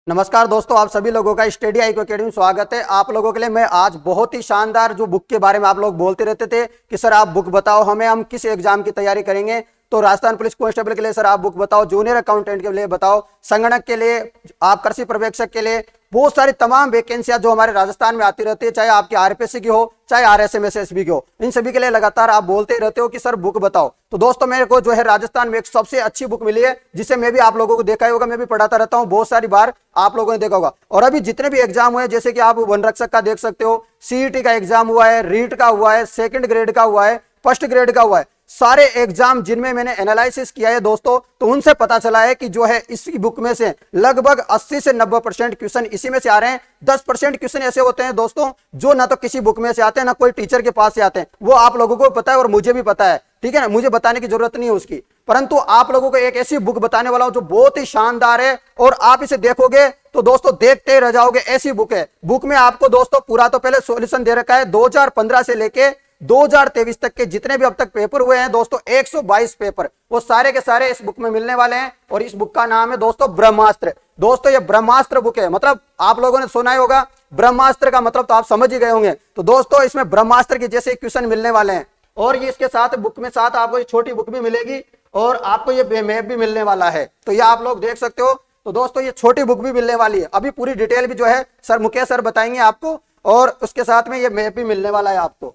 नमस्कार दोस्तों, आप सभी लोगों का स्टडी IQ अकेडमी में स्वागत है। आप लोगों के लिए मैं आज बहुत ही शानदार जो बुक के बारे में आप लोग बोलते रहते थे कि सर आप बुक बताओ हमें, हम किस एग्जाम की तैयारी करेंगे। तो राजस्थान पुलिस कांस्टेबल के लिए सर आप बुक बताओ, जूनियर अकाउंटेंट के लिए बताओ, संगणक के लिए, आप कृषि पर्यवेक्षक के लिए, बहुत सारी तमाम वैकेंसियां जो हमारे राजस्थान में आती रहती है, चाहे आपकी RPSC की हो चाहे RSMSSB की हो, इन सभी के लिए लगातार आप बोलते रहते हो कि सर बुक बताओ। तो दोस्तों मेरे को जो है राजस्थान में एक सबसे अच्छी बुक मिली है जिसे मैं भी आप लोगों को देखा ही होगा, मैं भी पढ़ाता रहता हूं, बहुत सारी बार आप लोगों ने देखा होगा। और अभी जितने भी एग्जाम हुए जैसे कि आप वन रक्षक का देख सकते हो, CET का एग्जाम हुआ है, रीट का हुआ है, सेकंड ग्रेड का हुआ है, फर्स्ट ग्रेड का हुआ है, सारे एग्जाम जिनमें मैंने एनालिसिस किया है दोस्तों, तो उनसे पता चला है कि जो है इसी बुक में से लगभग 80 से 90% क्वेश्चन इसी में से आ रहे हैं। 10% क्वेश्चन ऐसे होते हैं दोस्तों जो ना तो किसी बुक में से आते हैं ना कोई टीचर के पास से आते हैं, वो आप लोगों को पता है और मुझे भी पता है, ठीक है ना, मुझे बताने की जरूरत नहीं है उसकी। परंतु आप लोगों को एक ऐसी बुक बताने वाला हूं जो बहुत ही शानदार है और आप इसे देखोगे तो दोस्तों देखते रह जाओगे, ऐसी बुक है। बुक में आपको दोस्तों पूरा तो पहले सॉल्यूशन दे रखा है 2015 से लेके 2023 तक के जितने भी अब तक पेपर हुए हैं दोस्तों, 122 पेपर, वो सारे के सारे इस बुक में मिलने वाले हैं। और इस बुक का नाम है दोस्तों ब्रह्मास्त्र। दोस्तों ये ब्रह्मास्त्र बुक है, मतलब आप लोगों ने सुना ही होगा ब्रह्मास्त्र का मतलब तो आप समझ ही गए होंगे। तो दोस्तों इसमें ब्रह्मास्त्र के जैसे क्वेश्चन मिलने वाले हैं और ये इसके साथ बुक में साथ आपको ये छोटी बुक भी मिलेगी और आपको ये मैप भी मिलने वाला है, तो ये आप लोग देख सकते हो। तो दोस्तों ये छोटी बुक भी मिलने वाली है, अभी पूरी डिटेल भी जो है सर मुकेश सर बताएंगे आपको, और उसके साथ में ये मैप भी मिलने वाला है आपको,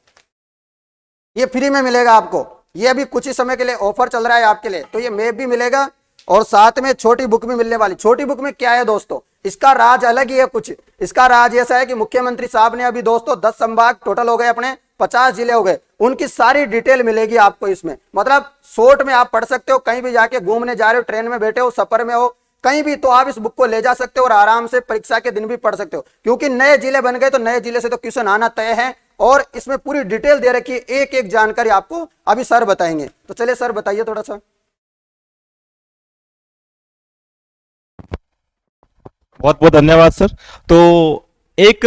ये फ्री में मिलेगा आपको। ये अभी कुछ ही समय के लिए ऑफर चल रहा है आपके लिए, तो ये मैप भी मिलेगा और साथ में छोटी बुक भी मिलने वाली। छोटी बुक में क्या है दोस्तों, इसका राज अलग ही है कुछ। इसका राज ऐसा है कि मुख्यमंत्री साहब ने अभी दोस्तों 10 संभाग टोटल हो गए, अपने 50 जिले हो गए, उनकी सारी डिटेल मिलेगी आपको इसमें। मतलब शॉर्ट में आप पढ़ सकते हो, कहीं भी जाके घूमने जा रहे हो, ट्रेन में बैठे हो, सफर में हो, कहीं भी, तो आप इस बुक को ले जा सकते हो और आराम से परीक्षा के दिन भी पढ़ सकते हो, क्योंकि नए जिले बन गए तो नए जिले से तो क्वेश्चन आना तय है और इसमें पूरी डिटेल दे रखी है, एक एक जानकारी आपको अभी सर बताएंगे। तो चलिए सर बताइए थोड़ा सा। बहुत बहुत धन्यवाद सर। तो एक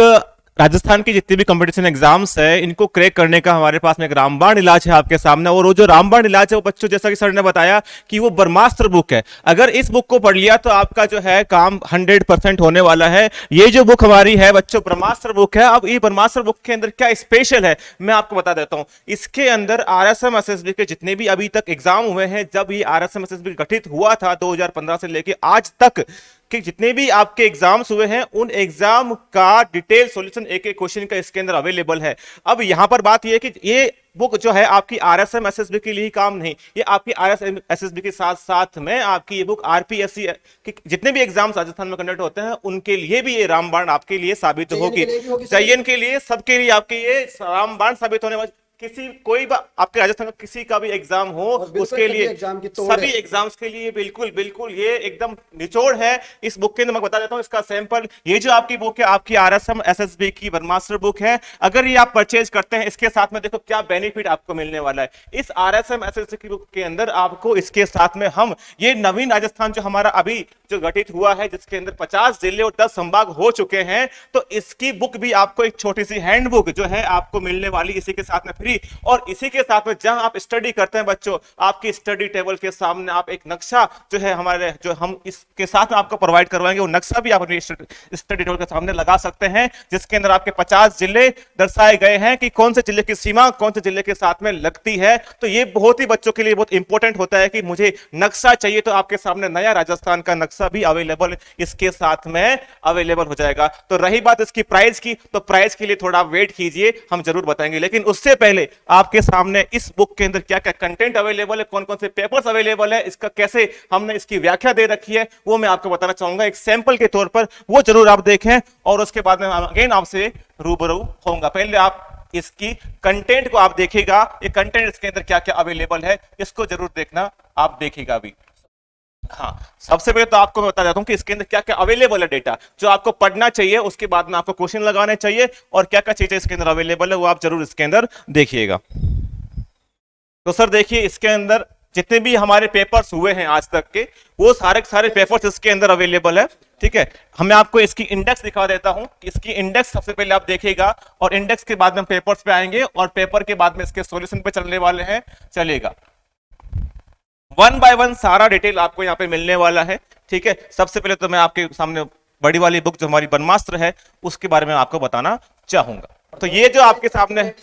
राजस्थान की जितनी भी कंपटीशन एग्जाम्स है इनको क्रैक करने का हमारे पास में एक रामबाण इलाज है आपके सामने, और वो जो रामबाण इलाज है वो बच्चों, जैसा कि सर ने बताया कि वो ब्रह्मास्त्र बुक है। अगर इस बुक को पढ़ लिया तो आपका जो है काम 100% होने वाला है। ये जो बुक हमारी है बच्चों ब्रह्मास्त्र बुक है। अब ये ब्रह्मास्त्र बुक के अंदर क्या स्पेशल है मैं आपको बता देता हूं। इसके अंदर RSMSSB के जितने भी अभी तक एग्जाम हुए हैं, जब ये RSMSSB गठित हुआ था 2015 से लेके आज तक कि जितने भी आपके एग्जाम्स हुए हैं उन एग्जाम का डिटेल सॉल्यूशन एक एक क्वेश्चन का इसके अंदर अवेलेबल है। अब यहां पर बात यह है कि ये बुक जो है आपकी RSMSSB के लिए ही काम नहीं, ये आपकी RSMSSB के साथ साथ में आपकी ये बुक RPSC के जितने भी एग्जाम्स राजस्थान में कंडक्ट होते हैं उनके लिए भी ये रामबाण आपके लिए साबित होगी। चयन के लिए, सबके लिए आपके ये रामबाण साबित होने वाली। किसी कोई आपके राजस्थान का किसी का भी एग्जाम हो उसके लिए, सभी एग्जाम्स के लिए बिल्कुल बिल्कुल ये एकदम निचोड़ है। इस बुक के अंदर मैं बता देता हूं इसका सैंपल। ये जो आपकी बुक है आपकी RSMSSB की ब्रह्मास्त्र बुक है। अगर ये आप परचेज करते हैं इसके साथ में देखो क्या बेनिफिट आपको मिलने वाला है। इस RSMSSB की बुक के अंदर आपको इसके साथ में हम ये नवीन राजस्थान जो हमारा अभी जो गठित हुआ है जिसके अंदर 50 जिले और 10 संभाग हो चुके हैं, तो इसकी बुक भी आपको एक छोटी सी हैंडबुक जो है आपको मिलने वाली इसी के साथ में फ्री। और इसी के साथ में जहां आप स्टडी करते हैं बच्चों, आपकी स्टडी टेबल के सामने आप एक नक्शा जो है हमारे जो हम इसके साथ आपको प्रोवाइड करवाएंगे वो नक्शा भी आप अपनी स्टडी टेबल के सामने लगा सकते हैं, जिसके अंदर आपके 50 जिले दर्शाए गए हैं कि कौन से जिले की सीमा कौन से जिले के साथ में लगती है। तो ये बहुत ही बच्चों के लिए बहुत इंपॉर्टेंट होता है कि मुझे नक्शा चाहिए, तो आपके सामने नया राजस्थान का नक्शा भी अवेलेबल इसके साथ में अवेलेबल हो जाएगा। तो रही बात इसकी प्राइस की, तो प्राइस के लिए थोड़ा वेट कीजिए, हम जरूर बताएंगे। लेकिन उससे पहले आपके सामने इस बुक के अंदर क्या क्या कंटेंट अवेलेबल है, कौन कौन से पेपर्स अवेलेबल है, इसका कैसे हमने इसकी व्याख्या दे रखी है, वो मैं आपको बताना चाहूंगा एक सैंपल के तौर पर। वो जरूर आप देखें और उसके बाद में अगेन आपसे रूबरू होऊंगा। पहले आप इसकी कंटेंट को आप देखिएगा, ये कंटेंट इसके अंदर क्या क्या अवेलेबल है इसको जरूर देखना, आप देखिएगा अभी। हाँ, सबसे पहले तो आपको मैं बता देता हूं कि इसके अंदर क्या क्या अवेलेबल है डेटा जो आपको पढ़ना चाहिए, उसके बाद में आपको क्वेश्चन लगाने चाहिए और क्या क्या चीजें इसके अंदर अवेलेबल है वो आप जरूर इसके अंदर देखिएगा। तो सर देखिए इसके अंदर जितने भी हमारे पेपर्स हुए हैं आज तक के वो सारे पेपर्स इसके अंदर अवेलेबल है। ठीक है, मैं आपको इसकी इंडेक्स दिखा देता हूं। इसकी इंडेक्स सबसे पहले आप देखिएगा और इंडेक्स के बाद में पेपर्स पे आएंगे और पेपर के बाद में इसके सॉल्यूशन पे चलने वाले हैं। चलेगा, 1 बाय 1 सारा डिटेल आपको यहाँ पे मिलने वाला है। ठीक है, सबसे पहले तो मैं आपके सामने बड़ी वाली बुक जो हमारी ब्रह्मास्त्र है उसके बारे में आपको बताना चाहूंगा। तो ये जो आपके सामने है,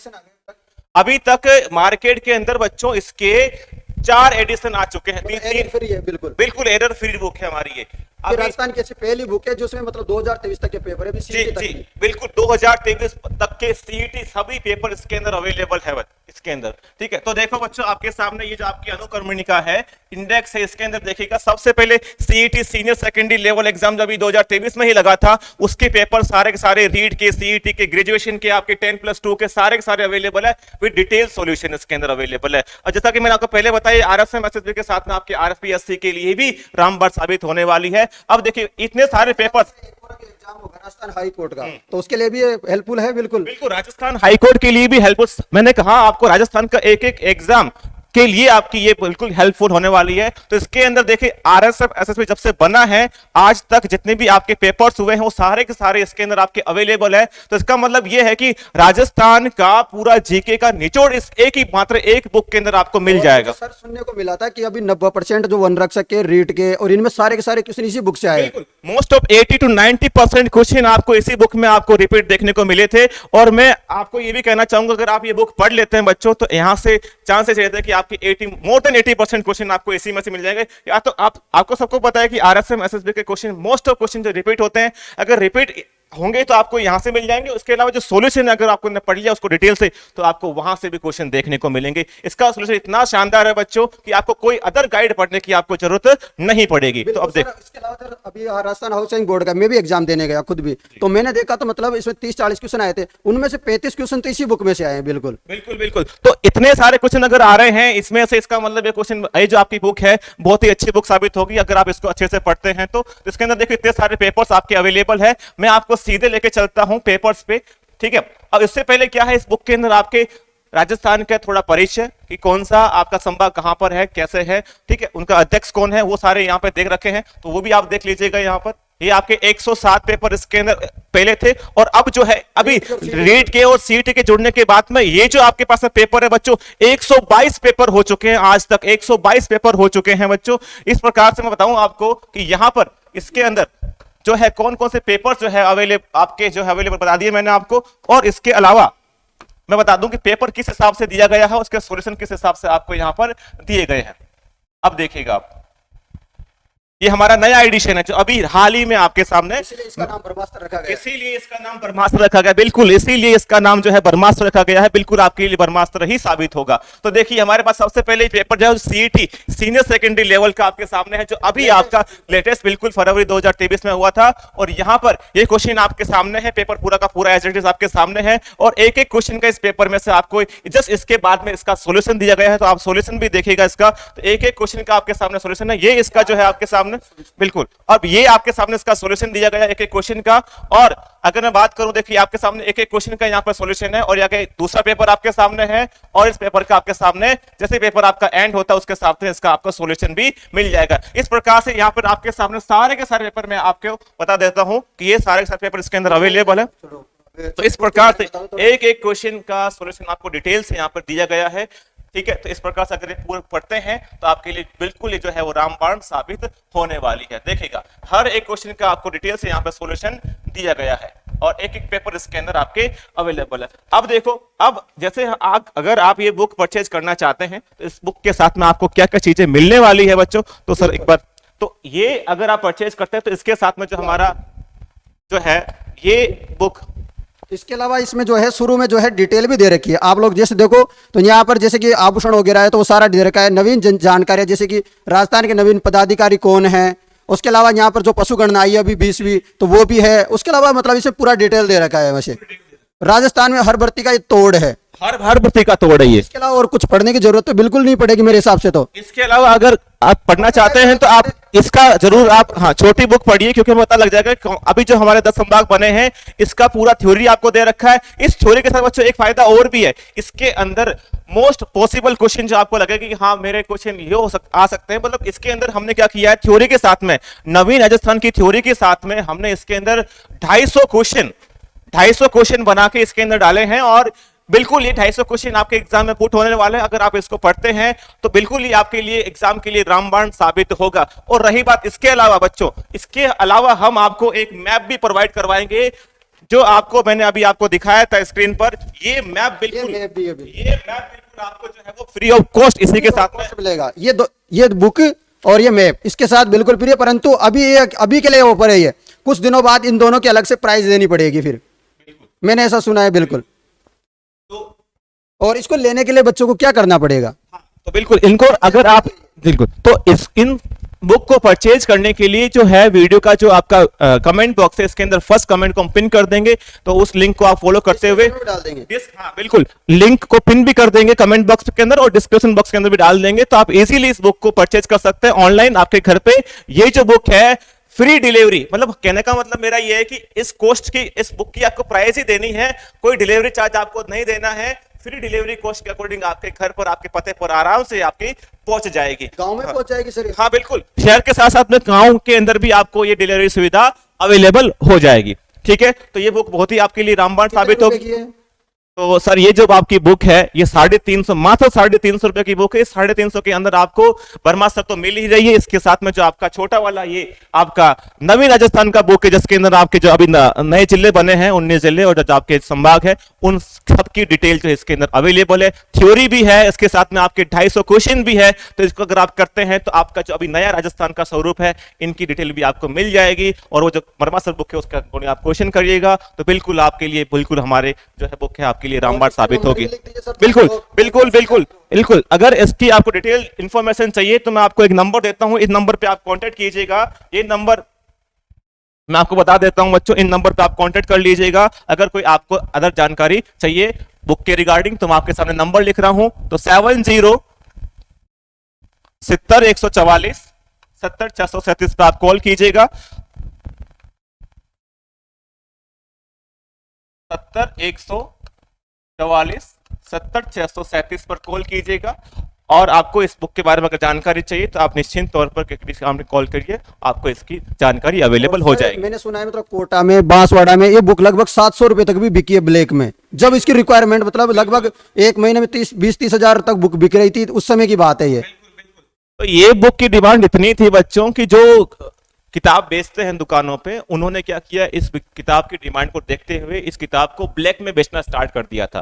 अभी तक मार्केट के अंदर बच्चों इसके 4 एडिशन आ चुके हैं। एरर फ्री है बिल्कुल। बिल्कुल एरर फ्री बुक है हमारी ये। ये राजस्थान की ऐसी पहली बुक है जिसमें मतलब 2023 तक के पेपर है, अभी जी CET तक जी की। बिल्कुल 2023 तक के सीईटी सभी पेपर इसके अंदर अवेलेबल है इसके अंदर। ठीक है, तो देखो बच्चों आपके सामने ये जो आपकी अनुक्रमणिका है, इंडेक्स है, इसके अंदर देखिएगा सबसे पहले CET senior secondary level exam जब 2023 में ही लगा था, उसके पेपर सारे के सारे रीड के, सीईटी के, ग्रेजुएशन के, आपके 10+2 के सारे अवेलेबल है विद डिटेल सॉल्यूशन इसके अंदर अवेलेबल है। और जैसा कि मैंने आपको पहले बताया, आरएसएम एसएसबी के साथ में आपके आरएफपीएससी के लिए भी रामबाण साबित होने वाली है। अब देखिए इतने सारे पेपर्स, एग्जाम होगा राजस्थान हाई कोर्ट का, तो उसके लिए भी हेल्पफुल है बिल्कुल। बिल्कुल राजस्थान हाईकोर्ट के लिए भी हेल्पफुल। मैंने कहा आपको राजस्थान का एक एक एग्जाम के लिए आपकी ये बिल्कुल हेल्पफुल होने वाली है। तो इसके अंदर देखिए आरएसएफ एसएसबी जब से बना है आज तक जितने भी आपके पेपर्स हुए हैं वो सारे के सारे इसके अंदर आपके अवेलेबल है। तो इसका मतलब ये है कि राजस्थान का पूरा जीके का निचोड़ इस एक ही मात्र एक बुक के अंदर आपको मिल जाएगा। सर सुनने को मिला था कि अभी 90% जो वन रक्षक के रीट के और इनमें सारे के सारे क्वेश्चन इसी बुक से आए। मोस्ट ऑफ 80 to 90% क्वेश्चन आपको इसी बुक में आपको रिपीट देखने को मिले थे। और मैं आपको ये भी कहना चाहूंगा अगर आप ये बुक पढ़ लेते हैं बच्चों तो यहाँ से चांसेस रहते हैं कि आपकी मोर देन 80% क्वेश्चन आपको इसी में से मिल जाएंगे। या तो आपको सबको पता है कि आरएसएम एसएसबी के क्वेश्चन मोस्ट ऑफ क्वेश्चन जो रिपीट होते हैं अगर रिपीट होंगे तो आपको यहां से मिल जाएंगे। उसके अलावा जो सॉल्यूशन अगर आपको पढ़ लिया उसको डिटेल से तो आपको वहां से भी क्वेश्चन देखने को मिलेंगे। इसका सॉल्यूशन इतना शानदार है बच्चों कि आपको कोई अदर गाइड पढ़ने की आपको जरूरत नहीं पड़ेगी। तो अब देख, इसके अलावा सर अभी राजस्थान हाउसिंग बोर्ड का मैं भी एग्जाम देने गया खुद भी, तो मैंने देखा तो मतलब इसमें 30-40 क्वेश्चन आए थे, उनमें से 35 क्वेश्चन तो इसी बुक में से आए हैं। बिल्कुल बिल्कुल बिल्कुल। तो इतने सारे क्वेश्चन अगर आ रहे हैं इसमें से, इसका मतलब ये क्वेश्चन ये जो आपकी बुक है बहुत ही अच्छी बुक साबित होगी अगर आप इसको अच्छे से पढ़ते हैं। तो इसके अंदर देखिए इतने सारे पेपर्स आपके अवेलेबल है। मैं आपको सीधे लेके चलता हूं पेपर्स पे। ठीक है, अब इससे पहले क्या है इस बुक के अंदर आपके राजस्थान का थोड़ा परिचय कि कौन सा आपका संभाग कहां पर है, कैसे है, ठीक है, उनका अध्यक्ष कौन है, वो सारे यहां पे देख रखे हैं तो वो भी आप देख लीजिएगा। यहां पर ये आपके 107 पेपर इसके अंदर पहले थे और अब जो है अभी रीट के और सीईटी के जुड़ने के बाद में ये जो आपके पास में पेपर है बच्चों 122 पेपर हो चुके हैं। आज तक 122 पेपर हो चुके हैं बच्चों। इस प्रकार से मैं बताऊं आपको कि यहां पर इसके अंदर जो है कौन कौन से पेपर जो है अवेलेबल आपके जो है अवेलेबल बता दिए मैंने आपको। और इसके अलावा मैं बता दूं कि पेपर किस हिसाब से दिया गया है, उसके सॉल्यूशन किस हिसाब से आपको यहां पर दिए गए हैं। अब देखिएगा आप, ये हमारा नया एडिशन है जो अभी हाल ही में आपके सामने, इसलिए इसका नाम ब्रह्मास्त्र रखा गया। इसीलिए इसका नाम ब्रह्मास्त्र रखा गया। बिल्कुल इसीलिए इसका नाम जो है ब्रह्मास्त्र रखा गया है। बिल्कुल आपके लिए ब्रह्मास्त्र ही साबित होगा। तो देखिए हमारे पास सबसे पहले पेपर जो है सीईटी सीनियर सेकेंडरी लेवल का आपके सामने है जो अभी आपका लेटेस्ट बिल्कुल फरवरी 2023 में हुआ था। और यहां पर ये क्वेश्चन आपके सामने है, पेपर पूरा का पूरा एज इट इज आपके सामने है और एक एक क्वेश्चन का इस पेपर में से आपको जस्ट इसके बाद में इसका सॉल्यूशन दिया गया है तो आप सॉल्यूशन भी देखिएगा इसका। तो एक एक क्वेश्चन का आपके सामने सॉल्यूशन है, ये इसका जो है आपके सामने बिल्कुल। अब ये आपके सामने इसका सॉल्यूशन दिया गया एक एक क्वेश्चन का। और अगर मैं बात करूं देखिए आपके सामने एक एक क्वेश्चन का यहां पर सॉल्यूशन है और यहाँ दूसरा पेपर आपके सामने है और इस पेपर का आपके सामने जैसे पेपर आपका एंड होता है उसके साथ इसका आपको सॉल्यूशन भी मिल जाएगा। इस प्रकार से यहां पर आपके सामने सारे के सारे पेपर मैं आपको बता देता हूं कि ये सारे के सारे पेपर इसके अंदर अवेलेबल है। तो इस प्रकार से एक एक क्वेश्चन का सॉल्यूशन आपको डिटेल से यहां पर दिया गया है। ठीक है, तो इस प्रकार से अगर ये पूरे पढ़ते हैं तो आपके लिए बिल्कुल ये जो है वो रामबाण साबित होने वाली है। देखिएगा हर एक क्वेश्चन का आपको डिटेल से यहाँ पे सॉल्यूशन दिया गया है और एक एक पेपर इसके अंदर आपके अवेलेबल है। अब देखो, अब जैसे अगर आप ये बुक परचेज करना चाहते हैं तो इस बुक के साथ में आपको क्या क्या चीजें मिलने वाली है बच्चों। तो सर एक बार, तो ये अगर आप परचेज करते हैं तो इसके साथ में जो हमारा जो है ये बुक, इसके अलावा इसमें जो है शुरू में जो है डिटेल भी दे रखी है। आप लोग जैसे देखो तो यहाँ पर जैसे कि आभूषण वगैरह है तो वो सारा दे रखा है। नवीन जानकारी है जैसे कि राजस्थान के नवीन पदाधिकारी कौन है। उसके अलावा यहाँ पर जो पशु गणना आई है अभी 20वीं तो वो भी है। उसके अलावा मतलब इसे पूरा डिटेल दे रखा है। वैसे राजस्थान में हर भर्ती का ये तोड़ है, हर भर्ती का तोड़ है ये। इसके अलावा और कुछ पढ़ने की जरूरत तो बिल्कुल नहीं पड़ेगी मेरे हिसाब से। तो इसके अलावा अगर आप पढ़ना चाहते हैं तो आप इसका जरूर आप छोटी बुक पढ़िए क्योंकि हमें पता लग जाएगा कि अभी जो हमारे 10 संभाग बने हैं इसका पूरा थ्योरी आपको दे रखा है। इस थ्योरी के साथ बच्चों एक फायदा और भी है, इसके अंदर मोस्ट पॉसिबल क्वेश्चन जो आपको लगेगा कि हाँ मेरे क्वेश्चन ये आ सकते हैं, मतलब इसके अंदर हमने क्या किया है थ्योरी के साथ में, नवीन राजस्थान की थ्योरी के साथ में हमने इसके अंदर 250 क्वेश्चन बना के इसके अंदर डाले हैं। और बिल्कुल ये 250 क्वेश्चन आपके एग्जाम में पुट होने वाले हैं। अगर आप इसको पढ़ते हैं तो बिल्कुल ये आपके लिए एग्जाम के लिए रामबाण साबित होगा। और रही बात इसके अलावा बच्चों, इसके अलावा हम आपको एक मैप भी प्रोवाइड करवाएंगे, जो आपको मैंने अभी आपको दिखाया था स्क्रीन पर। ये मैप बिल्कुल आपको जो है वो फ्री ऑफ कॉस्ट इसी के साथ में मिलेगा। ये बुक और ये मैप इसके साथ बिल्कुल फ्री है, परंतु अभी के लिए ऑफर है। ये कुछ दिनों बाद इन दोनों की अलग से प्राइस देनी पड़ेगी फिर, मैंने ऐसा सुना है। बिल्कुल। तो और इसको लेने के लिए बच्चों को क्या करना पड़ेगा? तो बिल्कुल इनको अगर आप बिल्कुल तो इन बुक को परचेज करने के लिए जो है वीडियो का जो आपका कमेंट बॉक्स है, इसके अंदर फर्स्ट कमेंट को हम पिन कर देंगे, तो उस लिंक को आप फॉलो करते हुए डाल देंगे। हाँ बिल्कुल, लिंक को पिन भी कर देंगे कमेंट बॉक्स के अंदर और डिस्क्रिप्शन बॉक्स के अंदर भी डाल देंगे, तो आप इजीली इस बुक को परचेज कर सकते हैं ऑनलाइन आपके घर पे। ये जो बुक है फ्री डिलीवरी, मतलब कहने का मतलब मेरा ये है कि इस कॉस्ट की, इस बुक की आपको प्राइस ही देनी है, कोई डिलीवरी चार्ज आपको नहीं देना है। फ्री डिलीवरी कॉस्ट के अकॉर्डिंग आपके घर पर, आपके पते पर आराम से आपकी पहुंच जाएगी। गांव में पहुंच जाएगी सर? हाँ बिल्कुल, शहर के साथ साथ में गांव के अंदर भी आपको ये डिलीवरी सुविधा अवेलेबल हो जाएगी। ठीक है, तो ये बुक बहुत ही आपके लिए रामबाण साबित होगी। तो सर ये जो आपकी बुक है ये 350, मात्र 350 रुपए की बुक है। 350 के अंदर आपको ब्रह्मास्त्र तो मिल ही रही है, इसके साथ में जो आपका छोटा वाला ये आपका नवीन राजस्थान का बुक है, जिसके अंदर आपके जो अभी नए जिले बने हैं 19 जिले और जो आपके संभाग है उन सब की डिटेल जो इसके अंदर अवेलेबल है। थ्योरी भी है, इसके साथ में आपके 250 क्वेश्चन भी है। तो इसको अगर आप करते हैं तो आपका जो अभी नया राजस्थान का स्वरूप है इनकी डिटेल भी आपको मिल जाएगी, और वो जो ब्रह्मास्त्र बुक है उसका आप क्वेश्चन करिएगा तो बिल्कुल आपके लिए, बिल्कुल हमारे जो है बुक है आपके लिए रामबाण साबित होगी। बिल्कुल बिल्कुल बिल्कुल बिल्कुल। अगर इसकी आपको डिटेल इंफॉर्मेशन चाहिए तो मैं आपको एक नंबर देता हूं, इस नंबर पे आप कांटेक्ट कीजिएगा। ये नंबर मैं आपको बता देता हूं बच्चों, इन नंबर पे आप कांटेक्ट कर लीजिएगा अगर कोई आपको अदर जानकारी चाहिए बुक के रिगार्डिंग। तो मैं आपके सामने नंबर लिख रहा हूं, तो 70 70 144 70 637 पे आप कॉल कीजिएगा। 70 144 70 637 पर कॉल कीजिएगा। और आपको इस बुक के बारे में अगर जानकारी चाहिए तो आप निश्चित तौर पर किसी कॉल करिए, आपको इसकी जानकारी अवेलेबल हो जाएगी। मैंने सुना है मतलब कोटा में, बांसवाड़ा में ये बुक लगभग 700 रुपए तक भी बिकी है ब्लैक में, जब इसकी रिक्वायरमेंट मतलब लगभग एक महीने में 20-30 हजार तक बुक बिक रही थी, उस समय की बात है ये। तो ये बुक की डिमांड इतनी थी बच्चों की, जो किताब बेचते हैं दुकानों पे, उन्होंने क्या किया, इस किताब की डिमांड को देखते हुए इस किताब को ब्लैक में बेचना स्टार्ट कर दिया था।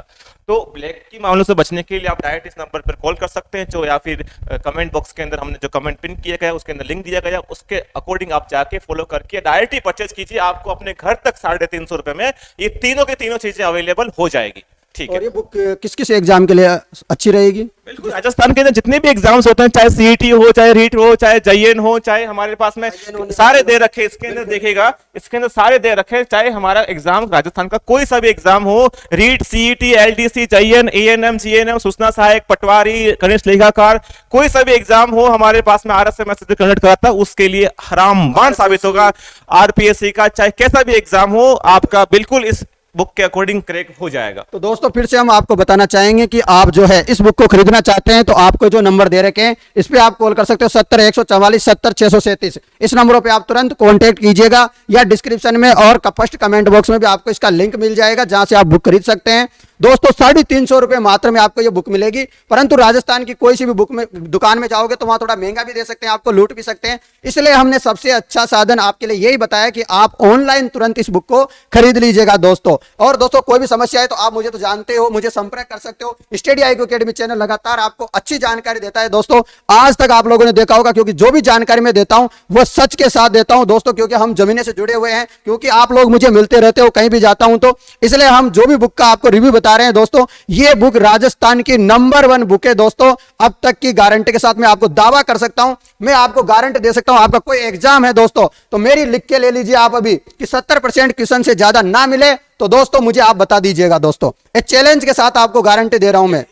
तो ब्लैक की मामलों से बचने के लिए आप डायरेक्ट इस नंबर पर कॉल कर सकते हैं, जो या फिर कमेंट बॉक्स के अंदर हमने जो कमेंट पिन किया गया उसके अंदर लिंक दिया गया, उसके अकॉर्डिंग आप जाके फॉलो करके डायरेक्ट ही परचेज कीजिए। आपको अपने घर तक 350 रुपए में ये तीनों की तीनों चीजें अवेलेबल हो जाएगी। ठीक है। और ये बुक किस किस एग्जाम के लिए अच्छी रहेगी? बिल्कुल, राजस्थान के अंदर जितने भी एग्जाम्स होते हैं, चाहे सीईटी हो, चाहे रीट हो, चाहे जेईएन हो, चाहे हमारे पास में सारे दे रखे, इसके अंदर देखिएगा, इसके अंदर सारे दे रखे, चाहे हमारा एग्जाम राजस्थान का कोई सा भी एग्जाम हो, REET, CET, LDC, JEN, ANM, GNM, सूचना सहायक, पटवारी, कनिष्ठ लेखाकार, कोई सा भी एग्जाम हो हमारे पास में आरएसएमएस से कनेक्ट कराता है, उसके लिए रामबाण साबित होगा। आरपीएससी का चाहे कैसा भी एग्जाम हो, आपका बिल्कुल इस बुक के अकॉर्डिंग क्रैक हो जाएगा। तो दोस्तों फिर से हम आपको बताना चाहेंगे कि आप जो है इस बुक को खरीदना चाहते हैं तो आपको जो नंबर दे रखे हैं इस पे आप कॉल कर सकते हो, 70 144 70 637। इस नंबरों पे आप तुरंत कांटेक्ट कीजिएगा, या डिस्क्रिप्शन में और फर्स्ट कमेंट बॉक्स में भी आपको इसका लिंक मिल जाएगा, जहां से आप बुक खरीद सकते हैं। दोस्तों 350 रुपए मात्र में आपको ये बुक मिलेगी, परंतु राजस्थान की कोई सी भी बुक में दुकान में जाओगे तो वहां थोड़ा महंगा भी दे सकते हैं, आपको लूट भी सकते हैं। इसलिए हमने सबसे अच्छा साधन आपके लिए यही बताया कि आप ऑनलाइन तुरंत इस बुक को खरीद लीजिएगा दोस्तों। और दोस्तों कोई भी समस्या है तो आप मुझे तो जानते हो, मुझे संपर्क कर सकते हो। स्टडी IQ अकेडमी चैनल लगातार आपको अच्छी जानकारी देता है दोस्तों। आज तक आप लोगों ने देखा होगा, क्योंकि जो भी जानकारी मैं देता हूं वो सच के साथ देता हूं दोस्तों, क्योंकि हम जमीने से जुड़े हुए हैं, क्योंकि आप लोग मुझे मिलते रहते हो कहीं भी जाता हूं तो, इसलिए हम जो भी बुक का आपको रिव्यू बता रहे हैं दोस्तों, ये बुक राजस्थान की नंबर 1 बुक है दोस्तों। अब तक की गारंटी के साथ मैं आपको दावा कर सकता हूं, मैं आपको गारंटी दे सकता हूं। आपका कोई एग्जाम है दोस्तों तो मेरी लिख के ले लीजिए आप अभी कि 70% क्वेश्चन से ज्यादा ना मिले तो दोस्तों मुझे आप बता दीजिएगा दोस्तों, एक चैलेंज के साथ आपको गारंटी दे रहा हूं मैं।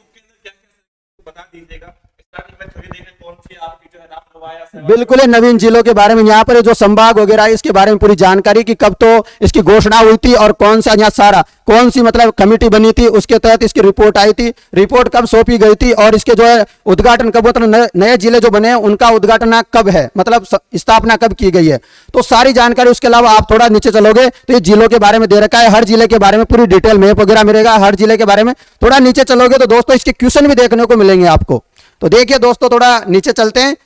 बता दीजिएगा स्टार्टिंग में थोड़ी देर कौन सी आपकी जो है बिल्कुल, ये नवीन जिलों के बारे में यहाँ पर जो संभाग वगैरह है, इसके बारे में पूरी जानकारी कि कब तो इसकी घोषणा हुई थी और कौन सा यहाँ सारा कौन सी मतलब कमेटी बनी थी, उसके तहत इसकी रिपोर्ट आई थी, रिपोर्ट कब सौंपी गई थी और इसके जो है उद्घाटन कब, मतलब नए जिले जो बने हैं उनका उद्घाटन कब है, मतलब स्थापना कब की गई है, तो सारी जानकारी। उसके अलावा आप थोड़ा नीचे चलोगे तो ये जिलों के बारे में दे रखा है, हर जिले के बारे में पूरी डिटेल मैप वगैरह मिलेगा हर जिले के बारे में। थोड़ा नीचे चलोगे तो दोस्तों इसके क्वेश्चन भी देखने को मिलेंगे आपको। तो देखिए दोस्तों, थोड़ा नीचे चलते हैं।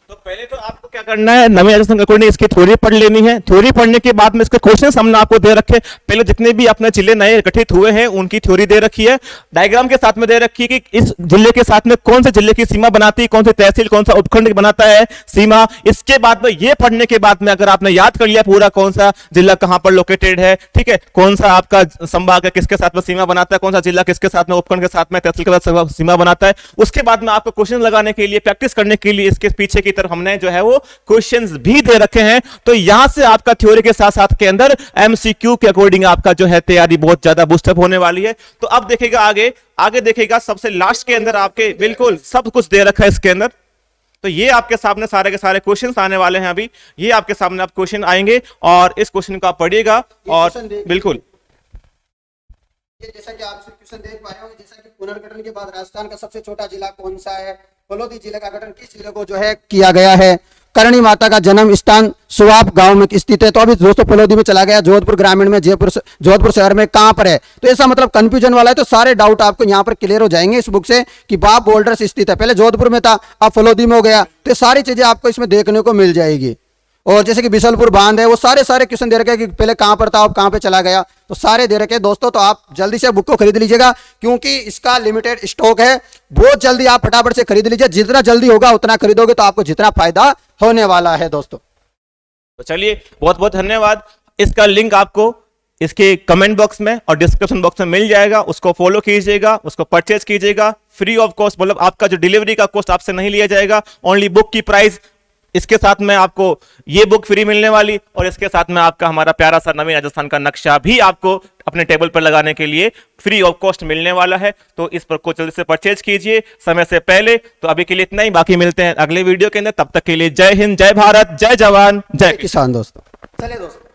तो पहले तो आपको क्या करना है, नवीन राजस्थान अकॉर्डिंग इसकी थ्योरी पढ़ लेनी है। थ्योरी पढ़ने के बाद में इसके क्वेश्चन हमने आपको दे रखे। पहले जितने भी अपने जिले नए गठित हुए हैं उनकी थ्योरी दे रखी है, डायग्राम के साथ में दे रखी है कि इस जिले के साथ में कौन से जिले की सीमा बनाती है, कौन से तहसील कौन सा उपखंड बनाता है सीमा। इसके बाद में ये पढ़ने के बाद में अगर आपने याद कर लिया पूरा कौन सा जिला कहां पर लोकेटेड है, ठीक है, कौन सा आपका संभाग है किसके साथ में सीमा बनाता है, कौन सा जिला किसके साथ में उपखंड के साथ में तहसील के साथ सीमा बनाता है, उसके बाद में आपको क्वेश्चन लगाने के लिए प्रैक्टिस करने के लिए इसके पीछे की तरफ हमने जो है वो क्वेश्चंस भी दे रखे हैं। तो यहां से आपका थ्योरी के साथ साथ के अंदर एमसीक्यू के अकॉर्डिंग आपका जो है तैयारी बहुत ज्यादा बूस्टअप होने वाली है। तो अब देखेगा आगे आगे देखेगा सबसे लास्ट के अंदर आपके बिल्कुल सब कुछ दे रखा है इसके अंदर। तो ये आपके सामने सारे के सारे क्वेश्चंस आने वाले हैं। अभी ये आपके सामने आप क्वेश्चन आएंगे और इस क्वेश्चन को आप पढ़िएगा और बिल्कुल जैसा कि आप क्वेश्चन देख पा रहे होंगे, जैसा कि पुनर्गठन के बाद राजस्थान का सबसे छोटा जिला कौन सा है, फलोदी जिले का गठन किस जिले को जो है किया गया है, करणी माता का जन्म स्थान सुवाप गांव में स्थित है। तो अभी दोस्तों फलोदी में चला गया, जोधपुर ग्रामीण में, जोधपुर शहर में कहां पर है, तो ऐसा मतलब कंफ्यूजन वाला है। तो सारे डाउट आपको यहां पर क्लियर हो जाएंगे इस बुक से कि बाप बोल्डर से स्थित है, पहले जोधपुर में था अब फलोदी में हो गया। तो सारी चीजें आपको इसमें देखने को मिल जाएगी। और जैसे कि बिशलपुर बांध है, वो सारे क्वेश्चन दे रखे हैं कि पहले कहां पर था अब कहां पे चला गया, तो सारे दे रखे हैं दोस्तों। तो आप जल्दी से बुक को खरीद लीजिएगा क्योंकि इसका लिमिटेड स्टॉक है, बहुत जल्दी आप फटाफट से खरीद लीजिए। जितना जल्दी होगा उतना खरीदोगे तो आपको जितना फायदा होने वाला है दोस्तों। तो चलिए बहुत बहुत धन्यवाद। इसका लिंक आपको इसके कमेंट बॉक्स में और डिस्क्रिप्शन बॉक्स में मिल जाएगा, उसको फॉलो कीजिएगा, उसको परचेज कीजिएगा फ्री ऑफ कॉस्ट, मतलब आपका जो डिलीवरी का कॉस्ट आपसे नहीं लिया जाएगा, ओनली बुक की प्राइस। इसके साथ में आपको ये बुक फ्री मिलने वाली और इसके साथ में आपका हमारा प्यारा सा नवीन राजस्थान का नक्शा भी आपको अपने टेबल पर लगाने के लिए फ्री ऑफ कॉस्ट मिलने वाला है। तो इस पर को जल्दी से परचेज कीजिए समय से पहले। तो अभी के लिए इतना ही, बाकी मिलते हैं अगले वीडियो के अंदर। तब तक के लिए जय हिंद, जय भारत, जय जवान, जय किसान दोस्तों। चलिए दोस्तों।